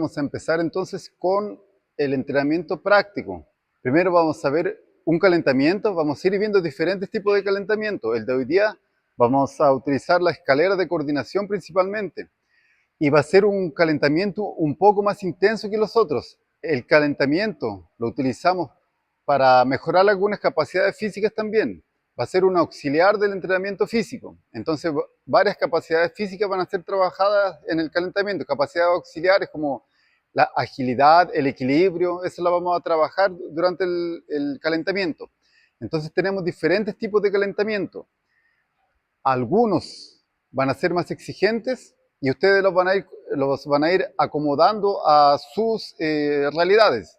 vamos a empezar entonces con el entrenamiento práctico. Primero vamos a ver un calentamiento, vamos a ir viendo diferentes tipos de calentamiento. El de hoy día vamos a utilizar la escalera de coordinación principalmente. Y va a ser un calentamiento un poco más intenso que los otros. El calentamiento lo utilizamos para mejorar algunas capacidades físicas también. Va a ser un auxiliar del entrenamiento físico. Entonces, varias capacidades físicas van a ser trabajadas en el calentamiento. Capacidades auxiliares como la agilidad, el equilibrio, eso lo vamos a trabajar durante el calentamiento. Entonces, tenemos diferentes tipos de calentamiento. Algunos van a ser más exigentes y ustedes los van a ir acomodando a sus realidades.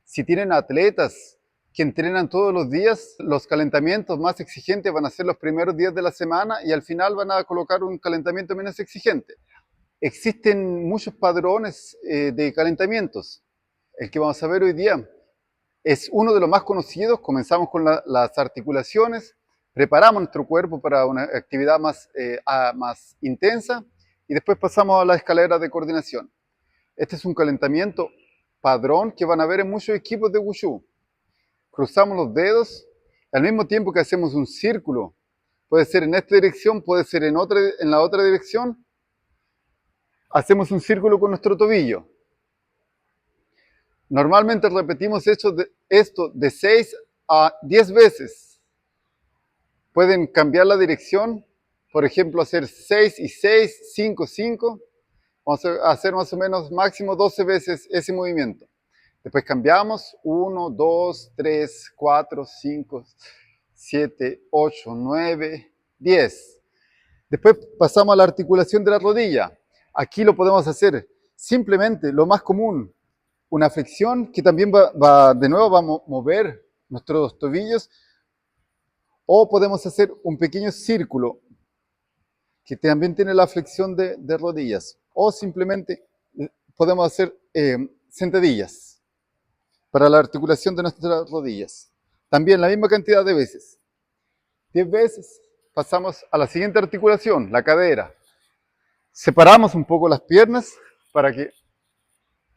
Si tienen atletas que entrenan todos los días, los calentamientos más exigentes van a ser los primeros días de la semana y al final van a colocar un calentamiento menos exigente. Existen muchos padrones de calentamientos. El que vamos a ver hoy día es uno de los más conocidos. Comenzamos con las articulaciones, preparamos nuestro cuerpo para una actividad más intensa y después pasamos a la escalera de coordinación. Este es un calentamiento padrón que van a ver en muchos equipos de Wushu. Cruzamos los dedos al mismo tiempo que hacemos un círculo. Puede ser en esta dirección, puede ser en la otra dirección. Hacemos un círculo con nuestro tobillo. Normalmente repetimos esto de 6 a 10 veces. Pueden cambiar la dirección, por ejemplo, hacer 6 y 6, 5, 5. Vamos a hacer más o menos máximo 12 veces ese movimiento. Después cambiamos 1, 2, 3, 4, 5, 7, 8, 9, 10. Después pasamos a la articulación de la rodilla. Aquí lo podemos hacer simplemente lo más común. Una flexión que también de nuevo va a mover nuestros tobillos. O podemos hacer un pequeño círculo que también tiene la flexión de rodillas. O simplemente podemos hacer sentadillas para la articulación de nuestras rodillas. También la misma cantidad de veces. 10 veces. Pasamos a la siguiente articulación, la cadera. Separamos un poco las piernas para que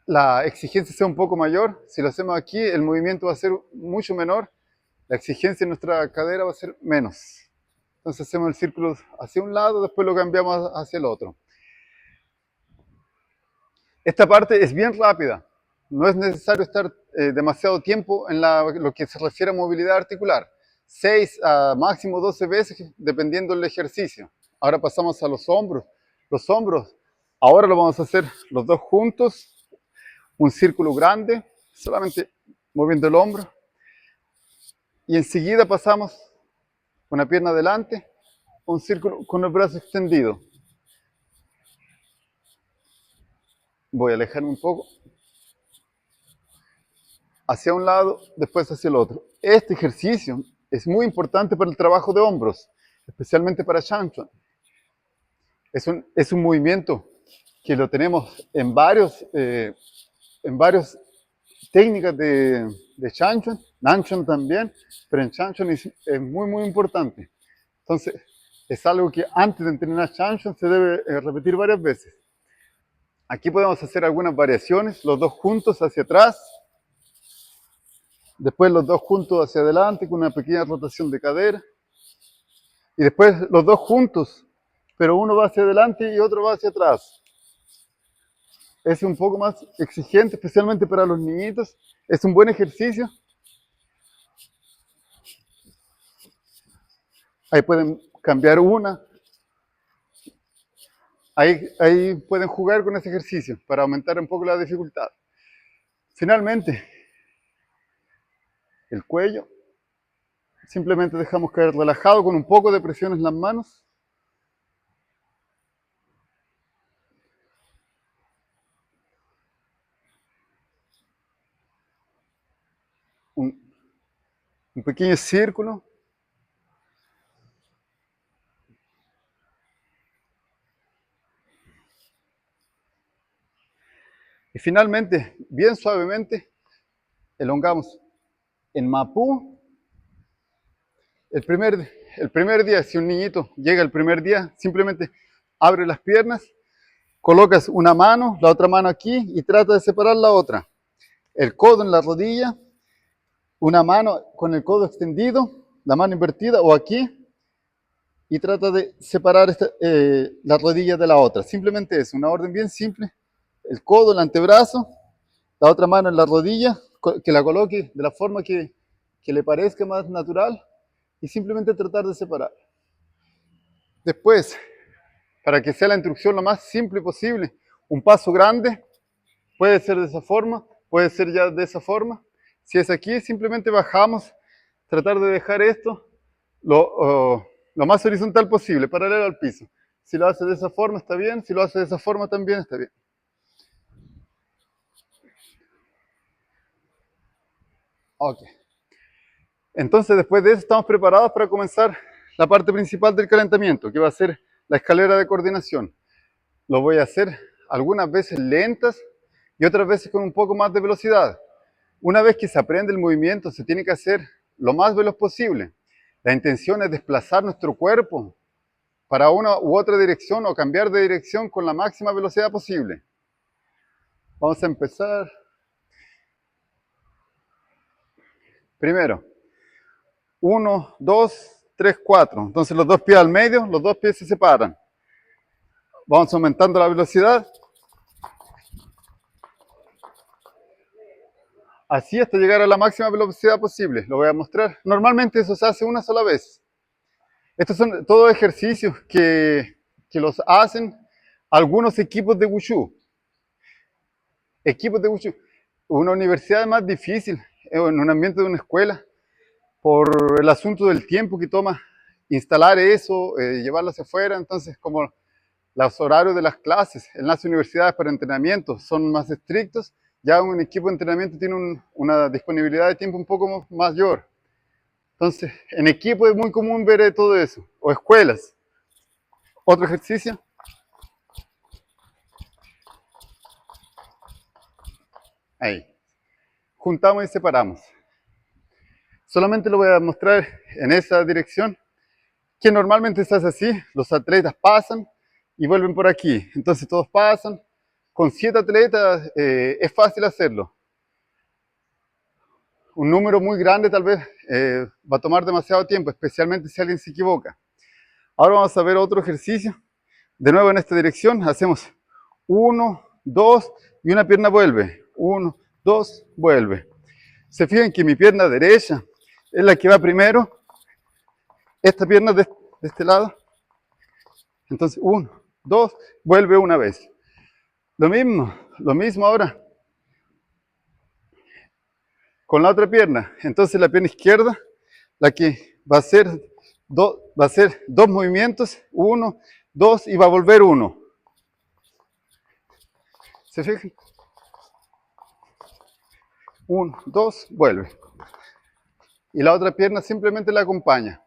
la exigencia sea un poco mayor. Si lo hacemos aquí, el movimiento va a ser mucho menor. La exigencia en nuestra cadera va a ser menos. Entonces hacemos el círculo hacia un lado, después lo cambiamos hacia el otro. Esta parte es bien rápida. No es necesario estar demasiado tiempo en lo que se refiere a movilidad articular. 6 a máximo 12 veces, dependiendo del ejercicio. Ahora pasamos a los hombros. Los hombros, ahora lo vamos a hacer los dos juntos. Un círculo grande, solamente moviendo el hombro. Y enseguida pasamos una pierna adelante, un círculo con el brazo extendido. Voy a alejarme un poco. Hacia un lado, después hacia el otro. Este ejercicio es muy importante para el trabajo de hombros, especialmente para Shanchuan. Es un movimiento que lo tenemos en varias técnicas de Shanchuan, Nanchuan también, pero en Shanchuan es muy, muy importante. Entonces, es algo que antes de entrenar Shanchuan se debe repetir varias veces. Aquí podemos hacer algunas variaciones, los dos juntos hacia atrás, después los dos juntos hacia adelante con una pequeña rotación de cadera, y después los dos juntos, pero uno va hacia adelante y otro va hacia atrás. Es un poco más exigente, especialmente para los niñitos. Es un buen ejercicio. Ahí pueden cambiar una. Ahí pueden jugar con ese ejercicio para aumentar un poco la dificultad. Finalmente, el cuello. Simplemente dejamos caer relajado con un poco de presión en las manos. Un pequeño círculo. Y finalmente, bien suavemente, elongamos en Mapú. El primer día, si un niñito llega el primer día, simplemente abre las piernas colocas una mano, la otra mano aquí y trata de separar la otra. El codo en la rodilla, una mano con el codo extendido, la mano invertida o aquí, y trata de separar la rodilla de la otra. Simplemente es una orden bien simple. El codo, el antebrazo, la otra mano en la rodilla, que la coloque de la forma que le parezca más natural y simplemente tratar de separar. Después, para que sea la instrucción lo más simple posible, un paso grande, puede ser de esa forma, puede ser ya de esa forma. Si es aquí, simplemente bajamos, tratar de dejar esto lo más horizontal posible, paralelo al piso. Si lo hace de esa forma está bien, si lo hace de esa forma también está bien. Ok. Entonces, después de eso, estamos preparados para comenzar la parte principal del calentamiento, que va a ser la escalera de coordinación. Lo voy a hacer algunas veces lentas y otras veces con un poco más de velocidad. Una vez que se aprende el movimiento, se tiene que hacer lo más veloz posible. La intención es desplazar nuestro cuerpo para una u otra dirección o cambiar de dirección con la máxima velocidad posible. Vamos a empezar. Primero, 1, 2, 3, 4. Entonces los dos pies al medio, los dos pies se separan. Vamos aumentando la velocidad. Así hasta llegar a la máxima velocidad posible. Lo voy a mostrar. Normalmente eso se hace una sola vez. Estos son todos ejercicios que los hacen algunos equipos de Wushu. Equipos de Wushu. Una universidad es más difícil, en un ambiente de una escuela, por el asunto del tiempo que toma instalar eso, llevarlo hacia afuera. Entonces, como los horarios de las clases en las universidades para entrenamiento son más estrictos, ya un equipo de entrenamiento tiene una disponibilidad de tiempo un poco mayor. Entonces, en equipo es muy común ver todo eso, o escuelas. Otro ejercicio. Ahí. Juntamos y separamos. Solamente lo voy a mostrar en esa dirección, que normalmente se hace así. Los atletas pasan y vuelven por aquí. Entonces todos pasan. Con 7 atletas es fácil hacerlo. Un número muy grande tal vez va a tomar demasiado tiempo, especialmente si alguien se equivoca. Ahora vamos a ver otro ejercicio. De nuevo en esta dirección, hacemos 1, 2 y una pierna vuelve. 1, 2, vuelve. Se fijan que mi pierna derecha es la que va primero. Esta pierna de este lado. Entonces 1, 2, vuelve una vez. Lo mismo ahora con la otra pierna. Entonces la pierna izquierda, la que va a ser dos movimientos, 1, 2 y va a volver 1. ¿Se fijan? 1, 2, vuelve. Y la otra pierna simplemente la acompaña.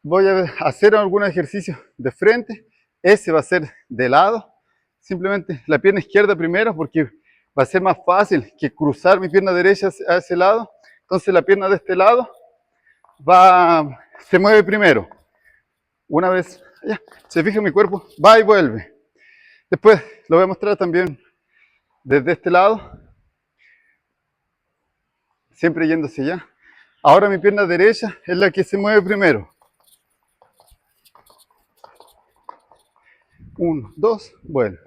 Voy a hacer algún ejercicio de frente. Ese va a ser de lado. Simplemente la pierna izquierda primero porque va a ser más fácil que cruzar mi pierna derecha a ese lado. Entonces la pierna de este lado se mueve primero. Una vez, ya, se fija mi cuerpo, va y vuelve. Después lo voy a mostrar también desde este lado. Siempre yendo hacia allá. Ahora mi pierna derecha es la que se mueve primero. 1, 2, vuelve.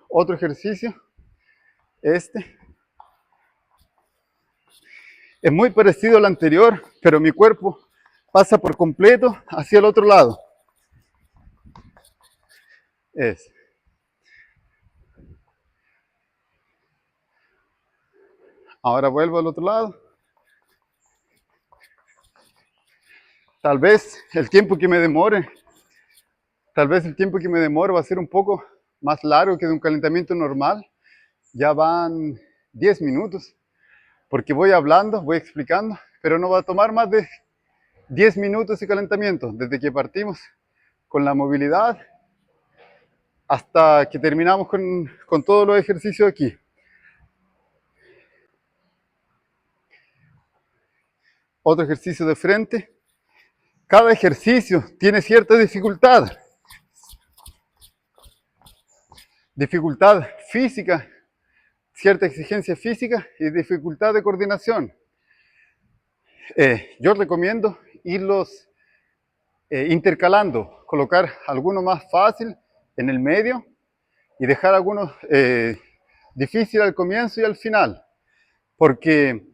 Otro ejercicio. Este. Es muy parecido al anterior, pero mi cuerpo pasa por completo hacia el otro lado. Ahora vuelvo al otro lado. Tal vez el tiempo que me demore va a ser un poco más largo que de un calentamiento normal. Ya van 10 minutos, porque voy hablando, voy explicando, pero no va a tomar más de 10 minutos de calentamiento, desde que partimos con la movilidad hasta que terminamos con todos los ejercicios aquí. Otro ejercicio de frente. Cada ejercicio tiene cierta dificultad. Dificultad física, cierta exigencia física y dificultad de coordinación. Yo recomiendo irlos intercalando, colocar alguno más fácil en el medio y dejar algunos difíciles al comienzo y al final, porque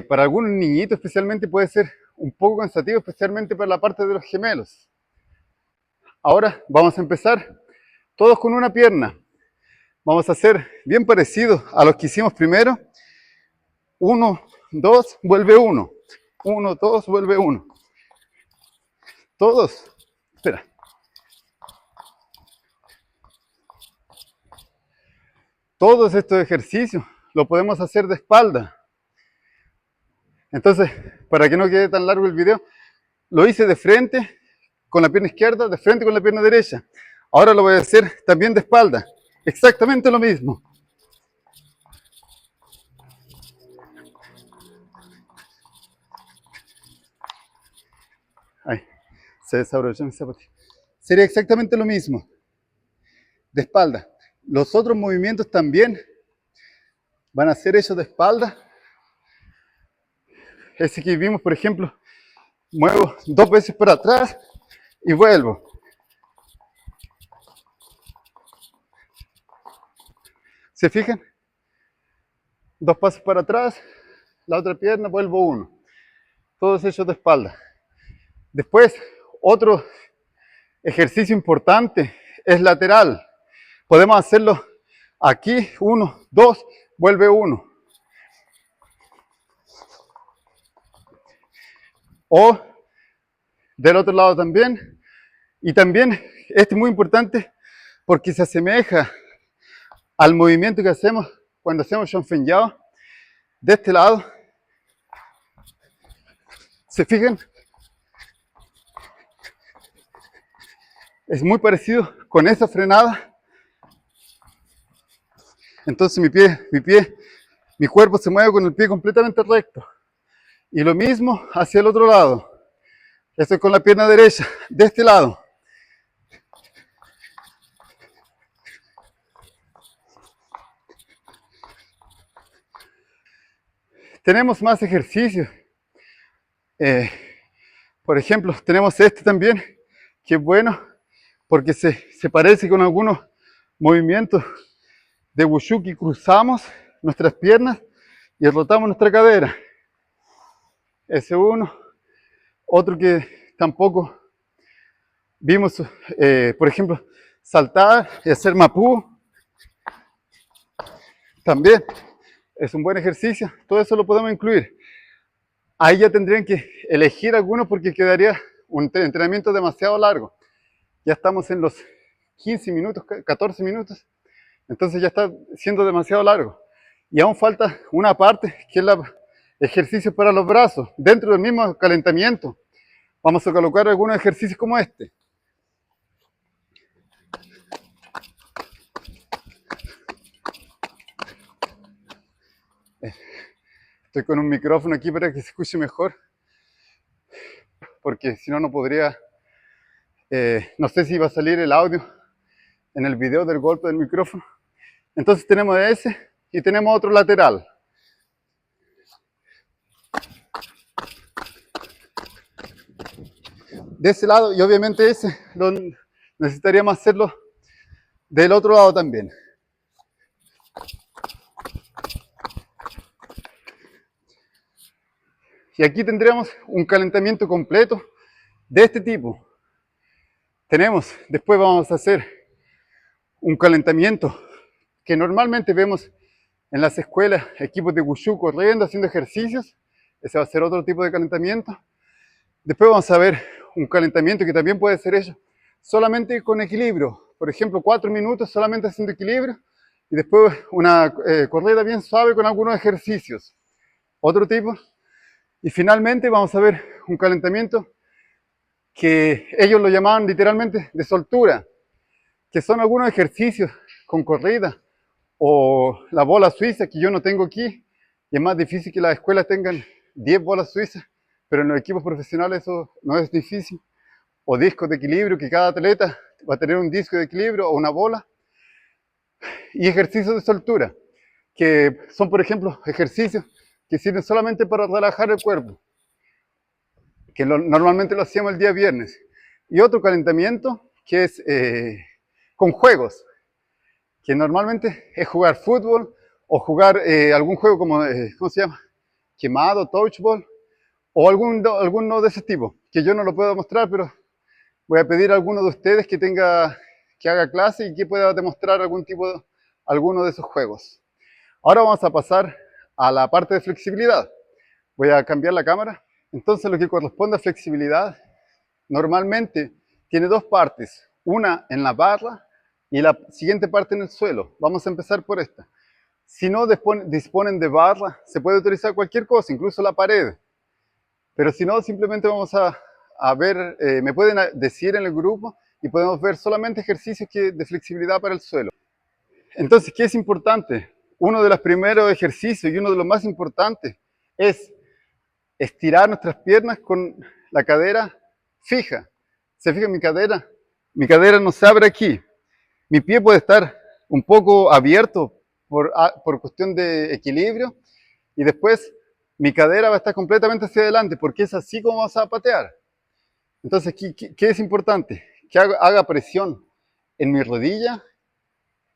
para algunos niñitos especialmente puede ser un poco cansativo, especialmente para la parte de los gemelos. Ahora vamos a empezar todos con una pierna. Vamos a hacer bien parecido a los que hicimos primero. 1, 2, vuelve 1. 1, 2, vuelve 1. Todos. Espera. Todos estos ejercicios lo podemos hacer de espalda. Entonces, para que no quede tan largo el video, lo hice de frente con la pierna izquierda, de frente con la pierna derecha. Ahora lo voy a hacer también de espalda. Exactamente lo mismo. Ay, se desabrochó mi zapatilla. Sería exactamente lo mismo. De espalda. Los otros movimientos también van a ser hechos de espalda. Ese que vimos, por ejemplo, muevo 2 veces para atrás y vuelvo. ¿Se fijan? 2 pasos para atrás, la otra pierna, vuelvo 1. Todos hechos de espalda. Después, otro ejercicio importante es lateral. Podemos hacerlo aquí, 1, 2, vuelve 1. O del otro lado también. Y también, este es muy importante porque se asemeja al movimiento que hacemos cuando hacemos Shunfen Yao. De este lado, ¿se fijan? Es muy parecido con esa frenada. Entonces mi cuerpo se mueve con el pie completamente recto. Y lo mismo hacia el otro lado. Esto es con la pierna derecha, de este lado. Tenemos más ejercicios. Por ejemplo, tenemos este también, que es bueno, porque se parece con algunos movimientos de Wushu que cruzamos nuestras piernas y rotamos nuestra cadera. Ese uno. Otro que tampoco vimos, por ejemplo, saltar y hacer mapú. También es un buen ejercicio. Todo eso lo podemos incluir. Ahí ya tendrían que elegir algunos porque quedaría un entrenamiento demasiado largo. Ya estamos en los 15 minutos, 14 minutos. Entonces ya está siendo demasiado largo. Y aún falta una parte que es el ejercicio para los brazos. Dentro del mismo calentamiento vamos a colocar algunos ejercicios como este. Estoy con un micrófono aquí para que se escuche mejor. Porque si no, no podría... no sé si va a salir el audio en el video del golpe del micrófono. Entonces tenemos ese y tenemos otro lateral. De ese lado, y obviamente ese necesitaríamos hacerlo del otro lado también. Y aquí tendríamos un calentamiento completo de este tipo. Después vamos a hacer un calentamiento que normalmente vemos en las escuelas, equipos de Wushu corriendo, haciendo ejercicios. Ese va a ser otro tipo de calentamiento. Después vamos a ver un calentamiento que también puede ser hecho solamente con equilibrio. Por ejemplo, 4 minutos solamente haciendo equilibrio y después una corrida bien suave con algunos ejercicios. Otro tipo. Y finalmente vamos a ver un calentamiento que ellos lo llamaban literalmente de soltura, que son algunos ejercicios con corrida o la bola suiza que yo no tengo aquí y es más difícil que las escuelas tengan 10 bolas suizas pero en los equipos profesionales eso no es difícil. O discos de equilibrio, que cada atleta va a tener un disco de equilibrio o una bola. Y ejercicios de soltura, que son, por ejemplo, ejercicios que sirven solamente para relajar el cuerpo, que normalmente lo hacíamos el día viernes. Y otro calentamiento que es con juegos, que normalmente es jugar fútbol o jugar algún juego como, ¿cómo se llama? Quemado, touchball, o alguno de ese tipo, que yo no lo puedo mostrar, pero voy a pedir a alguno de ustedes que haga clase y que pueda demostrar alguno de esos juegos. Ahora vamos a pasar a la parte de flexibilidad. Voy a cambiar la cámara. Entonces, lo que corresponde a flexibilidad, normalmente tiene dos partes. Una en la barra y la siguiente parte en el suelo. Vamos a empezar por esta. Si no disponen de barra, se puede utilizar cualquier cosa, incluso la pared. Pero si no, simplemente vamos a ver, me pueden decir en el grupo y podemos ver solamente ejercicios de flexibilidad para el suelo. Entonces, ¿qué es importante? Uno de los primeros ejercicios y uno de los más importantes es estirar nuestras piernas con la cadera fija. ¿Se fijan mi cadera? Mi cadera no se abre aquí. Mi pie puede estar un poco abierto por cuestión de equilibrio y después mi cadera va a estar completamente hacia adelante porque es así como vamos a patear. Entonces, ¿qué es importante? Que haga presión en mi rodilla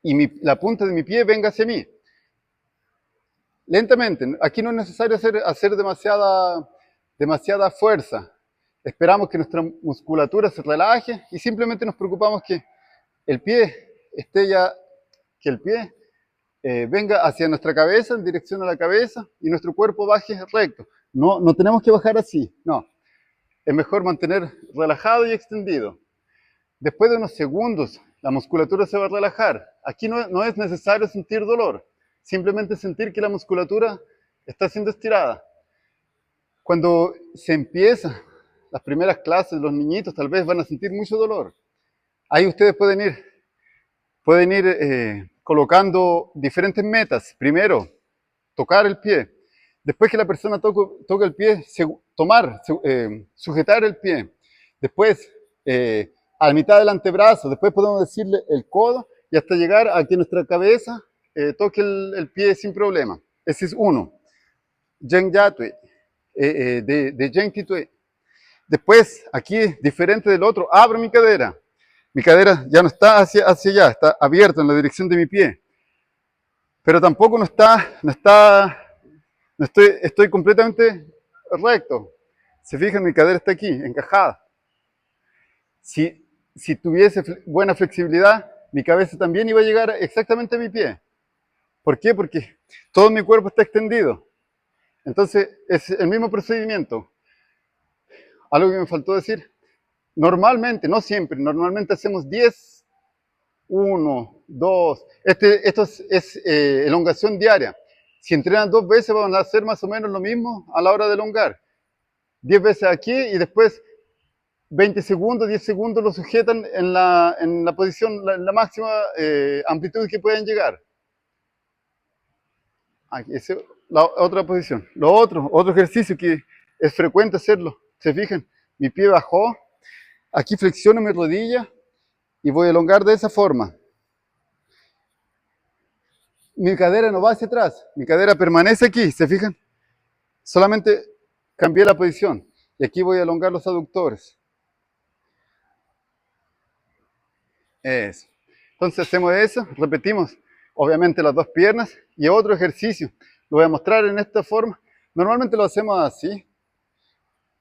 y la punta de mi pie venga hacia mí. Lentamente, aquí no es necesario hacer demasiada fuerza. Esperamos que nuestra musculatura se relaje y simplemente nos preocupamos que el pie venga hacia nuestra cabeza, en dirección a la cabeza, y nuestro cuerpo baje recto. No tenemos que bajar así, no. Es mejor mantener relajado y extendido. Después de unos segundos, la musculatura se va a relajar. Aquí no es necesario sentir dolor, simplemente sentir que la musculatura está siendo estirada. Cuando se empieza las primeras clases, los niñitos tal vez van a sentir mucho dolor. Ahí ustedes pueden ir colocando diferentes metas. Primero, tocar el pie. Después que la persona toca el pie, sujetar el pie. Después, a la mitad del antebrazo. Después podemos decirle el codo y hasta llegar a que nuestra cabeza toque el pie sin problema. Ese es uno. Jen Yatue, de Jen Titue. Después, aquí, diferente del otro, abro mi cadera. Mi cadera ya no está hacia allá, está abierta en la dirección de mi pie. Pero tampoco estoy completamente recto. Se fijan, mi cadera está aquí, encajada. Si tuviese buena flexibilidad, mi cabeza también iba a llegar exactamente a mi pie. ¿Por qué? Porque todo mi cuerpo está extendido. Entonces, es el mismo procedimiento. Algo que me faltó decir. Normalmente, no siempre, normalmente hacemos 10, 1, 2. Esto es elongación diaria. Si entrenan 2 veces, van a hacer más o menos lo mismo a la hora de elongar. 10 veces aquí y después 20 segundos, 10 segundos lo sujetan en la posición, la máxima amplitud que pueden llegar. Aquí, esa es la otra posición. Otro ejercicio que es frecuente hacerlo. ¿Se fijan? Mi pie bajó. Aquí flexiono mi rodilla y voy a elongar de esa forma. Mi cadera no va hacia atrás. Mi cadera permanece aquí. ¿Se fijan? Solamente cambié la posición. Y aquí voy a elongar los aductores. Eso. Entonces hacemos eso, repetimos obviamente las dos piernas y otro ejercicio. Lo voy a mostrar en esta forma. Normalmente lo hacemos así,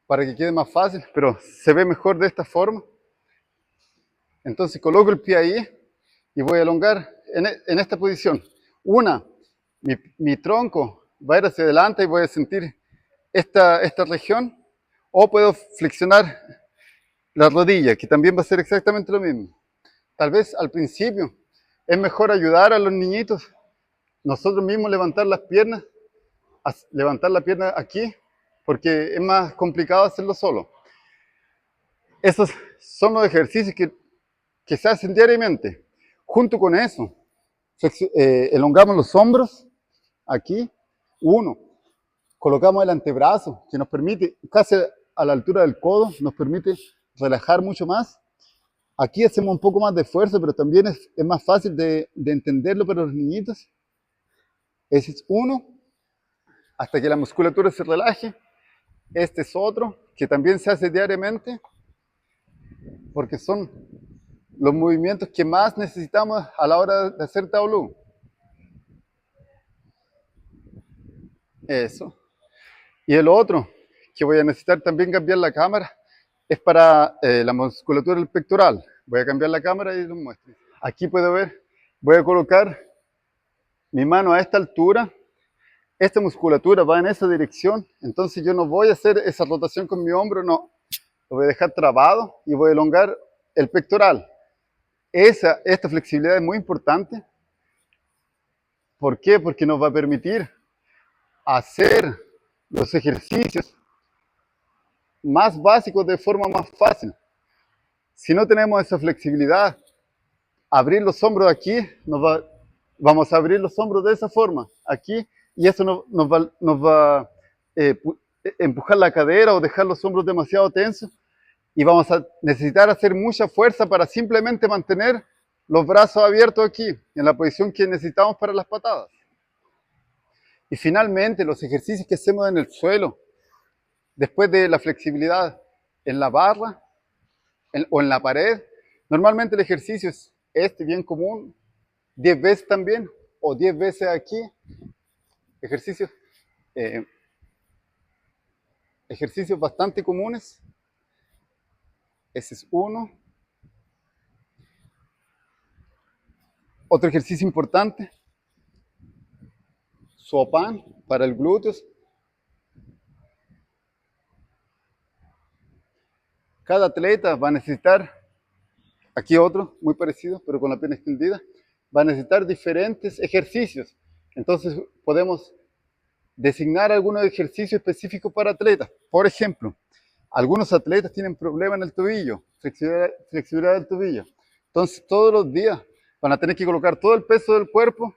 para que quede más fácil, pero se ve mejor de esta forma. Entonces coloco el pie ahí y voy a elongar en esta posición. Mi tronco va a ir hacia adelante y voy a sentir esta región, o puedo flexionar la rodilla, que también va a ser exactamente lo mismo. Tal vez al principio es mejor ayudar a los niñitos, nosotros mismos levantar la pierna aquí, porque es más complicado hacerlo solo. Esos son los ejercicios que se hacen diariamente. Junto con eso, elongamos los hombros aquí, 1, Colocamos el antebrazo, que nos permite, casi a la altura del codo, nos permite relajar mucho más. Aquí hacemos un poco más de esfuerzo, pero también es más fácil de entenderlo para los niñitos. Ese es uno, hasta que la musculatura se relaje. Este es otro, que también se hace diariamente, porque son los movimientos que más necesitamos a la hora de hacer tablú. Eso. Y el otro, que voy a necesitar también cambiar la cámara, es para la musculatura del pectoral. Voy a cambiar la cámara y lo muestro. Aquí puedo ver, voy a colocar mi mano a esta altura. Esta musculatura va en esa dirección, entonces yo no voy a hacer esa rotación con mi hombro, no. Lo voy a dejar trabado y voy a elongar el pectoral. Esta flexibilidad es muy importante. ¿Por qué? Porque nos va a permitir hacer los ejercicios más básicos de forma más fácil. Si no tenemos esa flexibilidad, abrir los hombros aquí, vamos a abrir los hombros de esa forma, aquí, y eso nos va a empujar la cadera o dejar los hombros demasiado tensos, y vamos a necesitar hacer mucha fuerza para simplemente mantener los brazos abiertos aquí, en la posición que necesitamos para las patadas. Y finalmente, los ejercicios que hacemos en el suelo, después de la flexibilidad en la barra o en la pared, normalmente el ejercicio es bien común, 10 veces también, o 10 veces aquí, ejercicios bastante comunes. Ese es uno. Otro ejercicio importante, Suopan para el glúteos. Cada atleta va a necesitar, aquí otro muy parecido, pero con la pierna extendida, va a necesitar diferentes ejercicios. Entonces podemos designar algunos ejercicios específicos para atletas. Por ejemplo, algunos atletas tienen problemas en el tobillo, flexibilidad del tobillo. Entonces todos los días van a tener que colocar todo el peso del cuerpo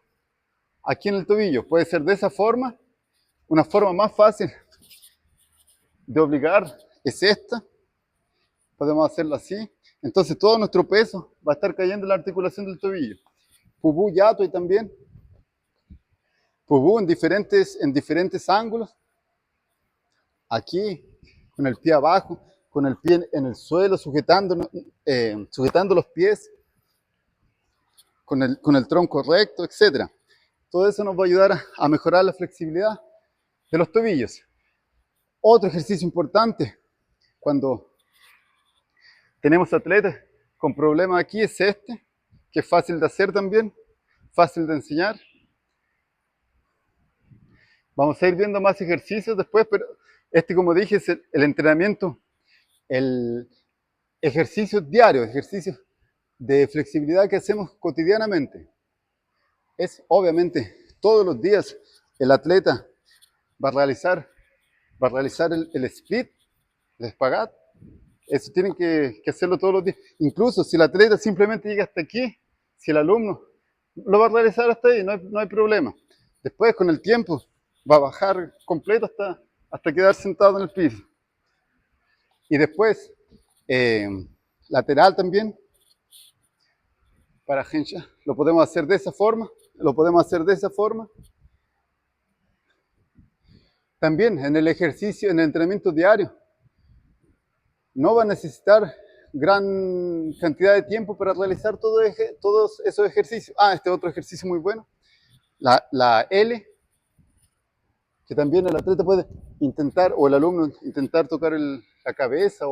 aquí en el tobillo. Puede ser de esa forma. Una forma más fácil de obligar es esta. Podemos hacerlo así. Entonces todo nuestro peso va a estar cayendo en la articulación del tobillo. Pubú Yato y también. Pubú en diferentes ángulos. Aquí, con el pie abajo, con el pie en el suelo, sujetando los pies, con el tronco recto, etc. Todo eso nos va a ayudar a mejorar la flexibilidad de los tobillos. Otro ejercicio importante, cuando tenemos atletas con problemas aquí, es que es fácil de hacer también, fácil de enseñar. Vamos a ir viendo más ejercicios después, pero como dije, es el entrenamiento, el ejercicio diario, ejercicio de flexibilidad que hacemos cotidianamente. Es obviamente todos los días el atleta va a realizar el split, el espagat. Eso tienen que hacerlo todos los días. Incluso si el atleta simplemente llega hasta aquí, si el alumno lo va a realizar hasta ahí, no hay problema. Después, con el tiempo, va a bajar completo hasta quedar sentado en el piso. Y después, lateral también, para Hensha, lo podemos hacer de esa forma. También en el ejercicio, en el entrenamiento diario, no va a necesitar gran cantidad de tiempo para realizar todos esos ejercicios. Este otro ejercicio muy bueno, la L, que también el atleta puede intentar, o el alumno intentar tocar la cabeza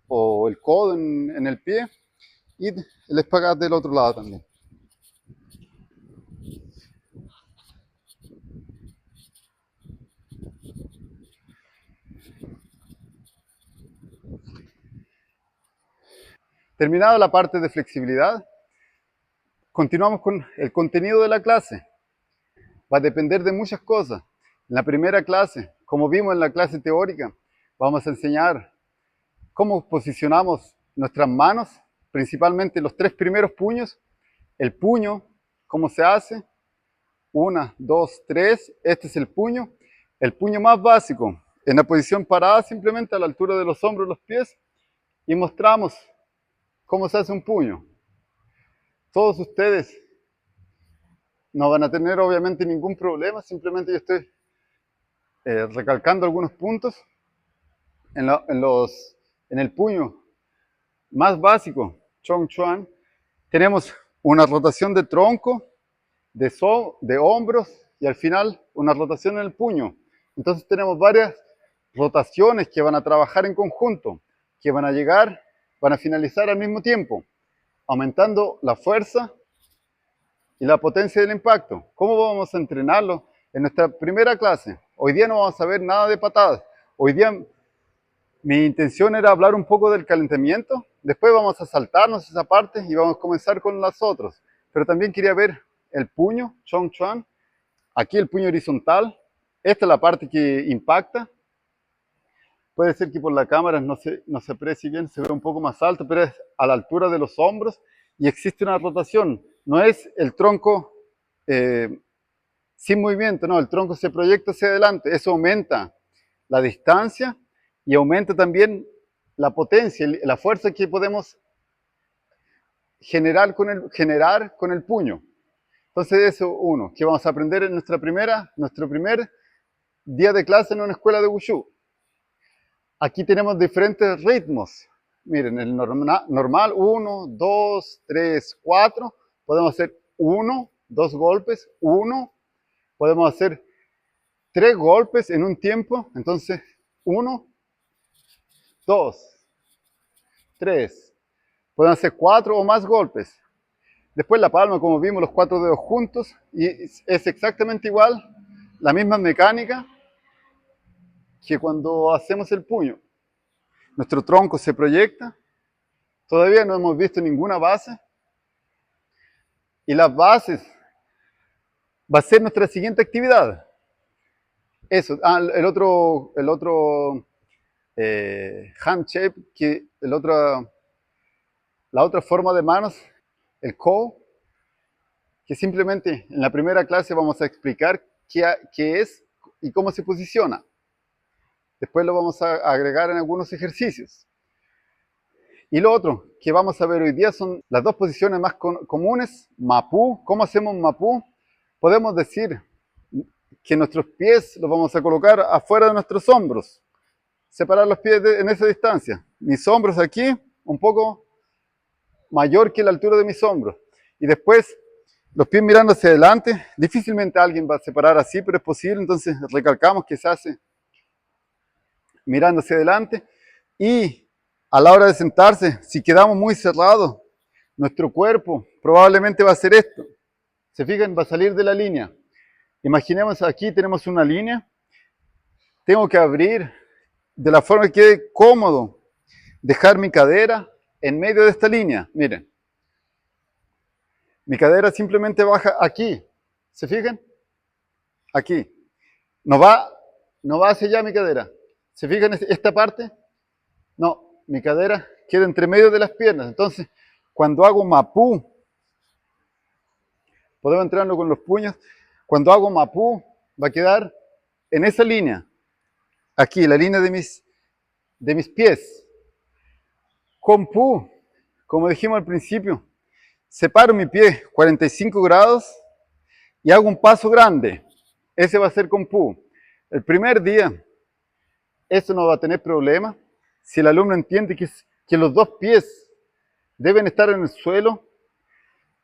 o el codo en el pie, y el espagat del otro lado también. Terminada la parte de flexibilidad, continuamos con el contenido de la clase. Va a depender de muchas cosas. En la primera clase, como vimos en la clase teórica, vamos a enseñar cómo posicionamos nuestras manos, principalmente los 3 primeros puños. El puño, cómo se hace. 1, 2, 3. Este es el puño. el puño más básico, en la posición parada, simplemente a la altura de los hombros y los pies, y mostramos cómo se hace un puño. Todos ustedes no van a tener obviamente ningún problema, simplemente yo estoy recalcando algunos puntos en el puño más básico, Chong Chuan. Tenemos una rotación de tronco, de hombros y al final una rotación en el puño. Entonces tenemos varias rotaciones que van a trabajar en conjunto, que van a finalizar al mismo tiempo, aumentando la fuerza y la potencia del impacto. ¿Cómo vamos a entrenarlo? En nuestra primera clase, hoy día no vamos a ver nada de patadas. Hoy día mi intención era hablar un poco del calentamiento, después vamos a saltarnos esa parte y vamos a comenzar con las otras. Pero también quería ver el puño, Chong Chuan, aquí el puño horizontal, esta es la parte que impacta. Puede ser que por la cámara no se aprecie bien, se ve un poco más alto, pero es a la altura de los hombros y existe una rotación. No es el tronco sin movimiento, no, el tronco se proyecta hacia adelante, eso aumenta la distancia y aumenta también la potencia, la fuerza que podemos generar con el puño. Entonces eso uno, que vamos a aprender en nuestro primer día de clase en una escuela de Wushu. Aquí tenemos diferentes ritmos. Miren, el normal, 1, 2, 3, 4. Podemos hacer 1, 2 golpes, 1. Podemos hacer 3 golpes en un tiempo. Entonces, 1, 2, 3. Podemos hacer 4 o más golpes. Después la palma, como vimos, los 4 dedos juntos. Y es exactamente igual, la misma mecánica que cuando hacemos el puño. Nuestro tronco se proyecta. Todavía no hemos visto ninguna base. Y las bases va a ser nuestra siguiente actividad. Eso. El otro hand shape, la otra forma de manos, el ko, que simplemente en la primera clase vamos a explicar qué es y cómo se posiciona. Después lo vamos a agregar en algunos ejercicios. Y lo otro que vamos a ver hoy día son las dos posiciones más comunes, Mapu. ¿Cómo hacemos Mapu? Podemos decir que nuestros pies los vamos a colocar afuera de nuestros hombros. Separar los pies en esa distancia. Mis hombros aquí, un poco mayor que la altura de mis hombros. Y después, los pies mirando hacia adelante. Difícilmente alguien va a separar así, pero es posible. Entonces, recalcamos que se hace mirando hacia adelante. Y a la hora de sentarse, si quedamos muy cerrados, nuestro cuerpo probablemente va a hacer esto. Se fijan, va a salir de la línea. Imaginemos aquí tenemos una línea. Tengo que abrir de la forma que quede cómodo. Dejar mi cadera en medio de esta línea. Miren. Mi cadera simplemente baja aquí. ¿Se fijan? Aquí. No va hacia allá mi cadera. ¿Se fijan esta parte? No, mi cadera queda entre medio de las piernas. Entonces, cuando hago Mapu, podemos entrarlo con los puños. Cuando hago Mapu, va a quedar en esa línea. Aquí, la línea de mis pies. Con Pu, como dijimos al principio, separo mi pie 45 grados y hago un paso grande. Ese va a ser con Pu. El primer día, eso no va a tener problema. Si el alumno entiende que los dos pies deben estar en el suelo,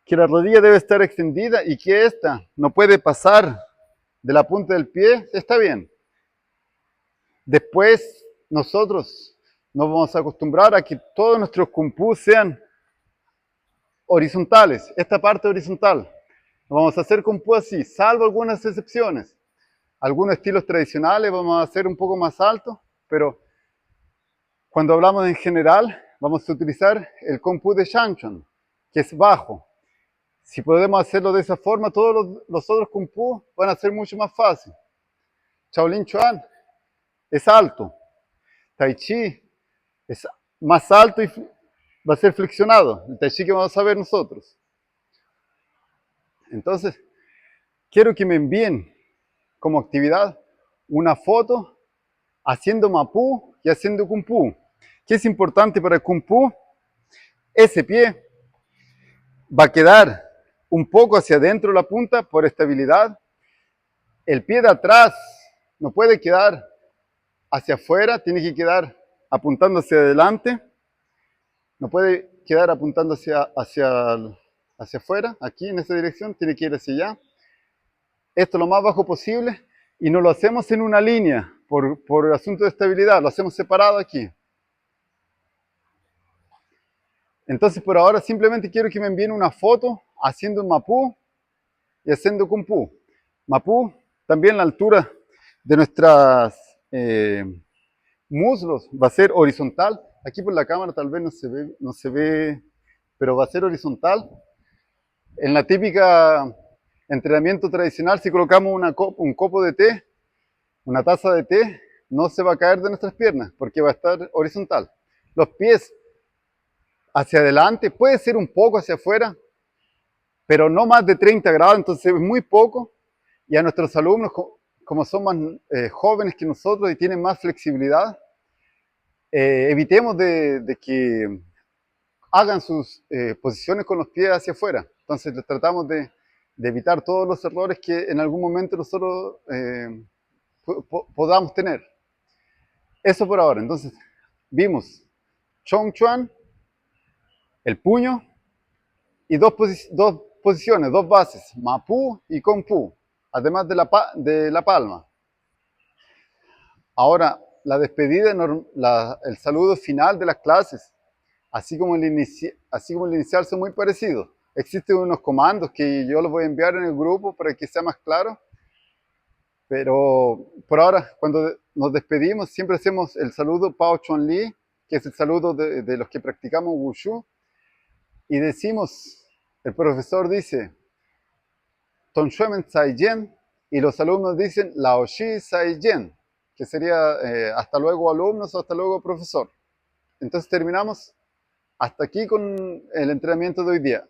que la rodilla debe estar extendida y que esta no puede pasar de la punta del pie, está bien. Después, nosotros nos vamos a acostumbrar a que todos nuestros Kung Fu sean horizontales, esta parte horizontal. Vamos a hacer Kung Fu así, salvo algunas excepciones. Algunos estilos tradicionales vamos a hacer un poco más alto, pero cuando hablamos en general, vamos a utilizar el Kung Fu de Shangchuan, que es bajo. Si podemos hacerlo de esa forma, todos los otros Kung Fu van a ser mucho más fácil. Shaolin Chuan es alto. Tai Chi es más alto y va a ser flexionado. El Tai Chi que vamos a ver nosotros. Entonces, quiero que me envíen como actividad una foto haciendo Mapú y haciendo Kung Fu. ¿Qué es importante para el Kung Fu? Ese pie va a quedar un poco hacia adentro la punta por estabilidad. El pie de atrás no puede quedar hacia afuera, tiene que quedar apuntando hacia adelante. No puede quedar apuntando hacia afuera, aquí en esta dirección, tiene que ir hacia allá. Esto lo más bajo posible y no lo hacemos en una línea por asunto de estabilidad, lo hacemos separado aquí. Entonces por ahora simplemente quiero que me envíen una foto haciendo un Mapú y haciendo Kung Fu. Mapú, también la altura de nuestros muslos va a ser horizontal. Aquí por la cámara tal vez no se ve, pero va a ser horizontal. En la típica entrenamiento tradicional, si colocamos un copo de té, una taza de té, no se va a caer de nuestras piernas porque va a estar horizontal. Los pies hacia adelante, puede ser un poco hacia afuera, pero no más de 30 grados, entonces es muy poco. Y a nuestros alumnos, como son más jóvenes que nosotros y tienen más flexibilidad, evitemos de que hagan sus posiciones con los pies hacia afuera. Entonces les tratamos de evitar todos los errores que en algún momento nosotros podamos tener. Eso por ahora. Entonces vimos Chong Chuan, el puño, y dos posiciones, dos bases, Mapú y Kung Fu, además de la palma. Ahora, la despedida, el saludo final de las clases, así como el inicial son muy parecidos. Existen unos comandos que yo los voy a enviar en el grupo para que sea más claro, pero por ahora, cuando nos despedimos, siempre hacemos el saludo Pao Chuan Li, que es el saludo de los que practicamos Wushu, y decimos, el profesor dice, Ton Shuemen Sai Yen, y los alumnos dicen Lao Shi Sai Yen, que sería hasta luego alumnos o hasta luego profesor. Entonces terminamos hasta aquí con el entrenamiento de hoy día.